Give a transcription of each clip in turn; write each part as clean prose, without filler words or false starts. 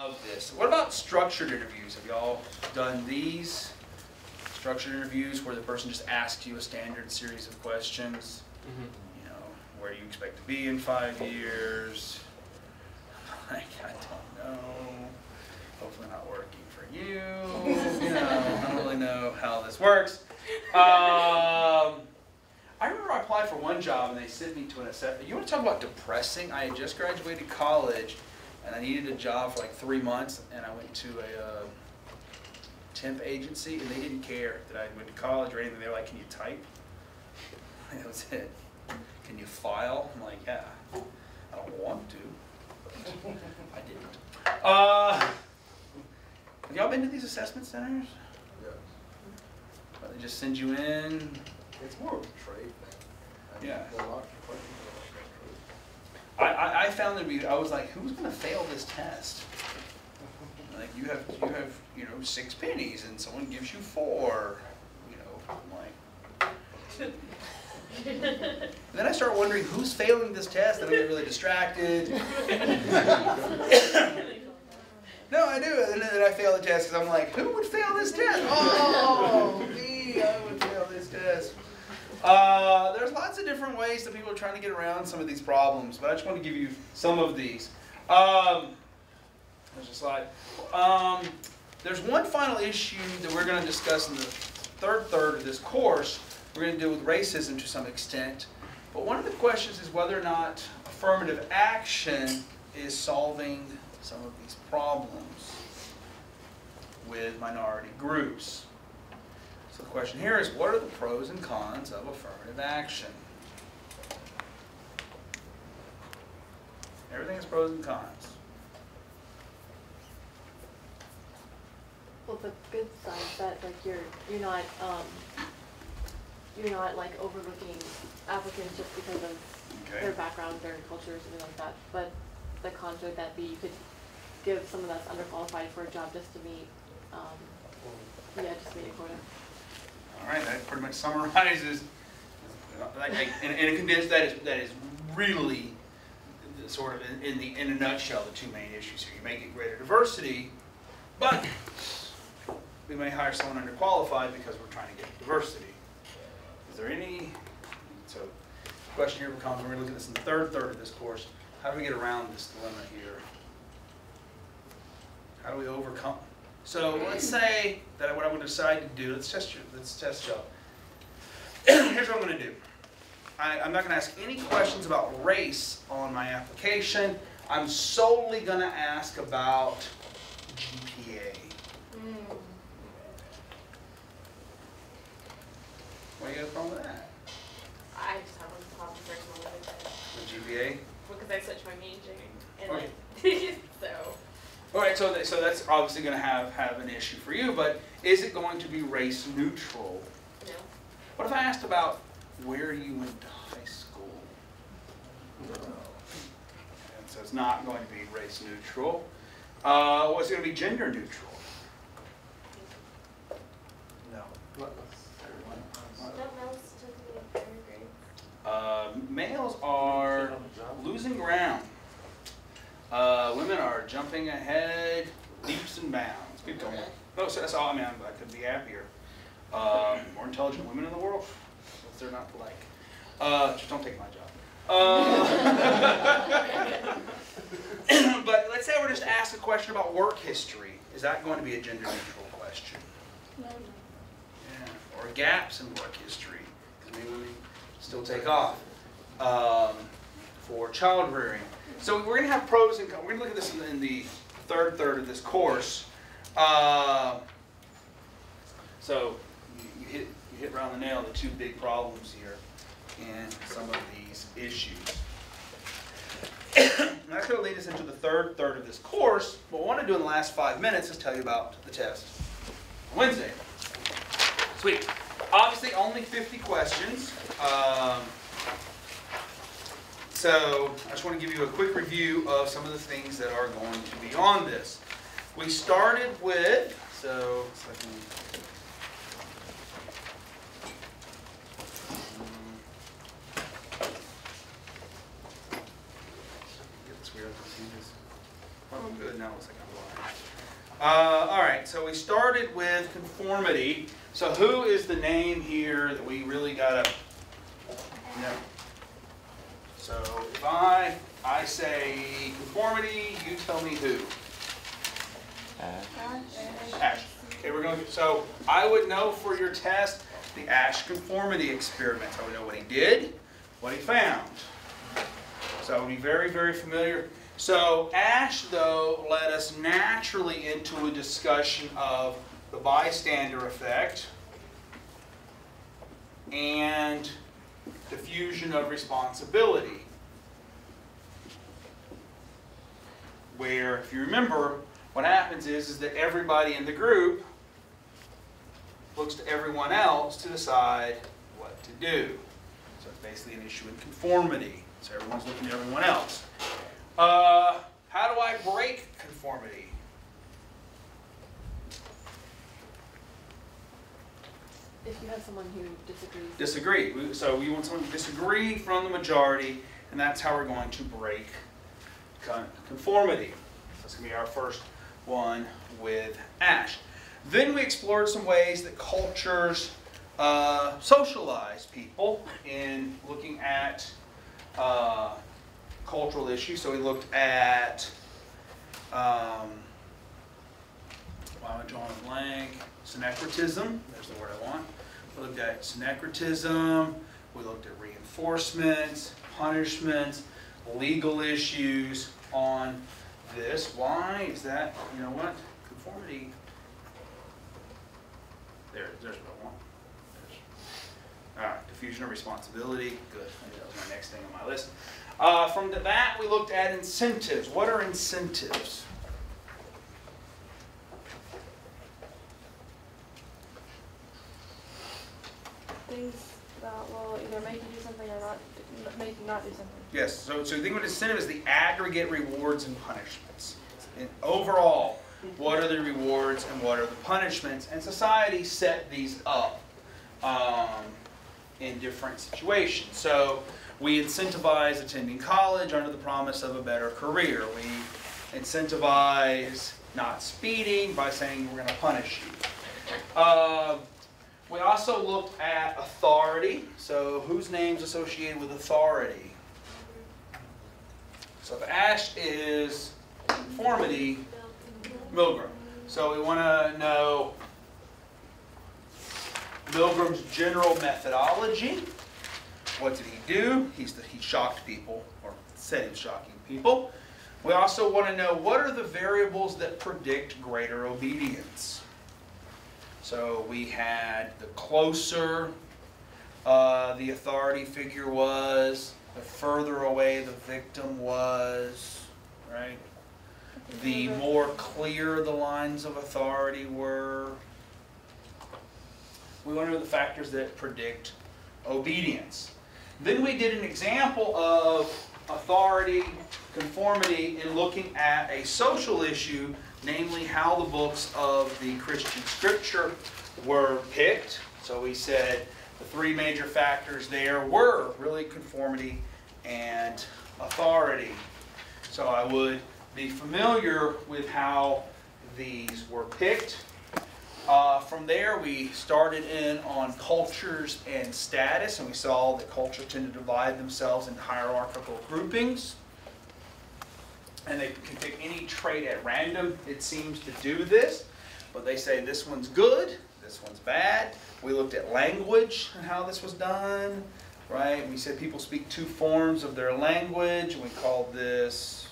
of this. What about structured interviews? Have y'all done these? Structured interviews where the person just asks you a standard series of questions. You know, where do you expect to be in 5 years? Like, I don't know. Hopefully not working for you. You know, I don't really know how this works. I remember I applied for one job and they sent me to an assessment. You want to talk about depressing? I had just graduated college and I needed a job for like 3 months, and I went to a temp agency, and they didn't care that I went to college or anything. They were like, "Can you type?" And that was it. "Can you file?" I'm like, "Yeah." I don't want to, but I didn't. Have y'all been to these assessment centers? Yes. Where they just send you in? It's more of a trade thing. Yeah. A lot of questions I found that I was like, who's going to fail this test? Like, you have 6 pennies and someone gives you 4. You know, I'm like. And then I start wondering who's failing this test, and I get really distracted. No, I do. And then I fail the test because I'm like, who would fail this test? Oh, me, I would fail this test. There's lots of different ways that people are trying to get around some of these problems, but I just want to give you some of these. There's a slide. There's one final issue that we're going to discuss in the third of this course. We're going to deal with racism to some extent. But one of the questions is whether or not affirmative action is solving some of these problems with minority groups. So the question here is, what are the pros and cons of affirmative action? Everything has pros and cons. Well, the good side is that like you're not like overlooking applicants just because of their background, their culture, or something like that. But the cons would that be you could give someone that's underqualified for a job just to meet, just to meet a quota. All right, that pretty much summarizes, in a condensed, that is really sort of in a nutshell the 2 main issues here. You may get greater diversity, but we may hire someone underqualified because we're trying to get diversity. Is there any? So, the question here becomes, we're going to look at this in the third of this course. How do we get around this dilemma here? How do we overcome? So let's say that what I'm going to decide to do, let's test y'all. Here's what I'm going to do. I'm not going to ask any questions about race on my application. I'm solely going to ask about GPA. What do you have a problem with that? I just have a problem personally with it. With GPA? Because I switched my major. And Okay. So. All right, so that's obviously going to have an issue for you, but is it going to be race neutral? No. What if I asked about where you went to high school? And so it's not going to be race neutral. What's going to be gender neutral? No. Don't males typically better grades? Males are losing ground. Women are jumping ahead, leaps and bounds. Keep going. No, so that's all. I mean, I could be happier. More intelligent women in the world. What's there not to like? Just don't take my job. But let's say we're just asked a question about work history. Is that going to be a gender neutral question? No. Yeah. Or gaps in work history, because maybe we still take off. For child rearing. So we're going to have pros and cons. We're going to look at this in the third of this course. So you hit around the nail the 2 big problems here in some of these issues. And that's going to lead us into the third of this course. What I want to do in the last 5 minutes is tell you about the test on Wednesday. Sweet. Obviously, only 50 questions. So I just want to give you a quick review of some of the things that are going to be on this. We started with, so I can, get this weird. Oh, good. Now it looks like I'm blind. All right, so we started with conformity. So who is the name here that we really got to know? So if I say conformity, you tell me who. Ash. Okay, we're going to, so I would know for your test the Ash conformity experiment. I would know what he did, what he found. So I would be very, very familiar. So Ash, though, led us naturally into a discussion of the bystander effect and diffusion of responsibility. Where, if you remember, what happens is that everybody in the group looks to everyone else to decide what to do. So it's basically an issue in conformity. So everyone's looking to everyone else. How do I break conformity? If you have someone who disagrees. Disagree. So we want someone to disagree from the majority, and that's how we're going to break conformity. That's going to be our first one with Ash. Then we explored some ways that cultures socialize people in looking at cultural issues. So we looked at, why am I drawing a blank? Syncretism. There's the word I want. We looked at syncretism. We looked at reinforcements, punishments, legal issues on this. Why is that? You know what? Conformity. There's what I want. All right, diffusion of responsibility. Good. That was my next thing on my list. From that, we looked at incentives. What are incentives? Things that will either make you do something or not make you not do something. Yes. So think of incentive as the aggregate rewards and punishments. And overall, what are the rewards and what are the punishments? And society set these up in different situations. So we incentivize attending college under the promise of a better career. We incentivize not speeding by saying we're going to punish you. We also looked at authority. So whose name's associated with authority? So if Ash is conformity, Milgram. So we want to know Milgram's general methodology. What did he do? He shocked people, or said he was shocking people. We also want to know what are the variables that predict greater obedience. So we had the closer the authority figure was, the further away the victim was, right? The more clear the lines of authority were. We want to know the factors that predict obedience. Then we did an example of authority, conformity in looking at a social issue, namely how the books of the Christian scripture were picked. So we said the three major factors there were really conformity and authority. So I would be familiar with how these were picked. From there, we started in on cultures and status, and we saw that cultures tend to divide themselves into hierarchical groupings. And they can pick any trait at random, it seems, to do this. But they say this one's good, this one's bad. We looked at language and how this was done, right? We said people speak two forms of their language, and we called this...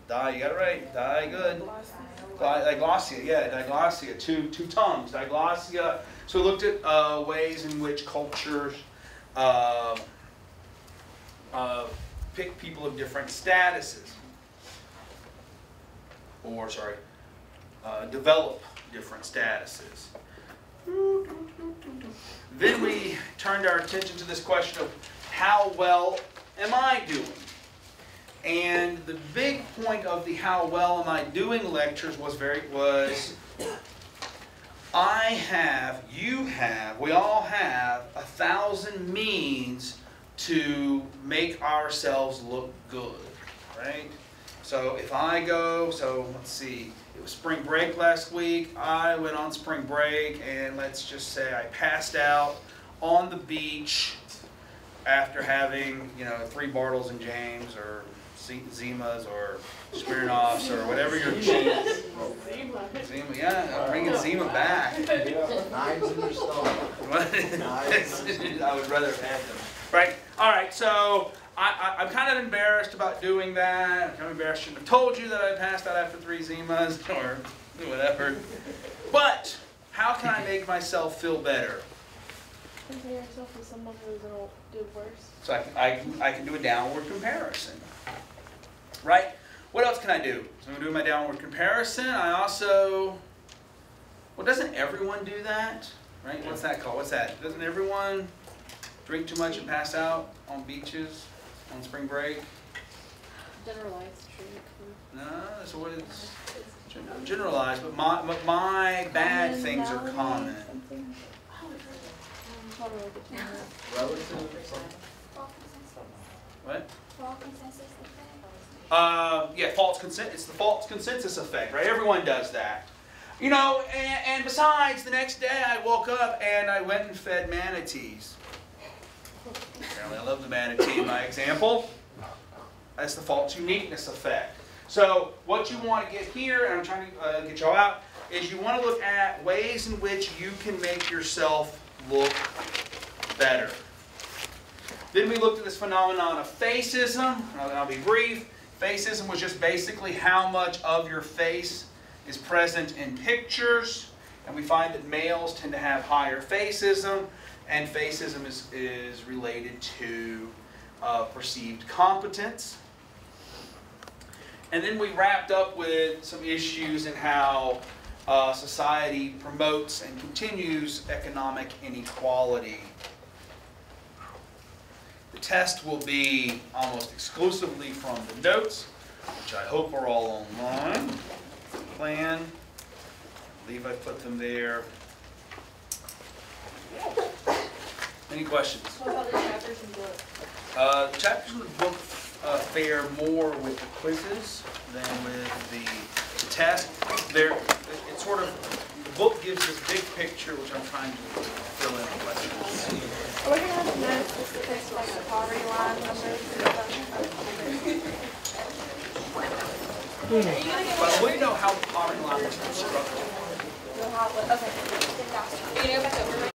you got it right. Good. Diglossia, yeah, diglossia, two tongues, diglossia. So we looked at ways in which cultures pick people of different statuses, or develop different statuses. Then we turned our attention to this question of how well am I doing? And the big point of the how well am I doing lectures was I have, you have, we all have 1,000 means to make ourselves look good. right? So if I go, so let's see, it was spring break last week. I went on spring break, and let's just say I passed out on the beach after having, 3 Bartles and James, or Zimas, or Smirnoffs, or whatever your cheese. Zima, yeah, I'm bringing Zima back. Knives in your stomach. I would rather have had them. Right? All right, so I'm kind of embarrassed about doing that. I'm kind of embarrassed. I shouldn't have told you that I passed out after 3 Zimas, or whatever. But how can I make myself feel better? Compare yourself with someone who's going to do worse. So I can do a downward comparison. Right? What else can I do? So I'm doing my downward comparison. I also, well, doesn't everyone do that? Right? What's that called? What's that? Doesn't everyone drink too much and pass out on beaches on spring break? Generalized treatment. No, that's what it's generalized, but my bad things are common. Relative or something? What? False consensus effect. Yeah, false consent. It's the false consensus effect, right? Everyone does that. And besides, the next day I woke up and I went and fed manatees. Apparently I love the manatee in my example. That's the false uniqueness effect. So what you want to get here, and I'm trying to get y'all out, is you want to look at ways in which you can make yourself look better. Then we looked at this phenomenon of faceism. I'll be brief. Faceism was just basically how much of your face is present in pictures. And we find that males tend to have higher faceism, and faceism is related to perceived competence. And then we wrapped up with some issues in how society promotes and continues economic inequality. The test will be almost exclusively from the notes, which I hope are all online. Plan. I believe I put them there. Any questions? What about the chapters in the book? The chapters in the book fare more with the quizzes than with the test. It's sort of, the book gives this big picture, which I'm trying to fill in the questions. Are we going to have notes specific to like the poverty line numbers and stuff? But we know how the poverty line is constructed. Okay.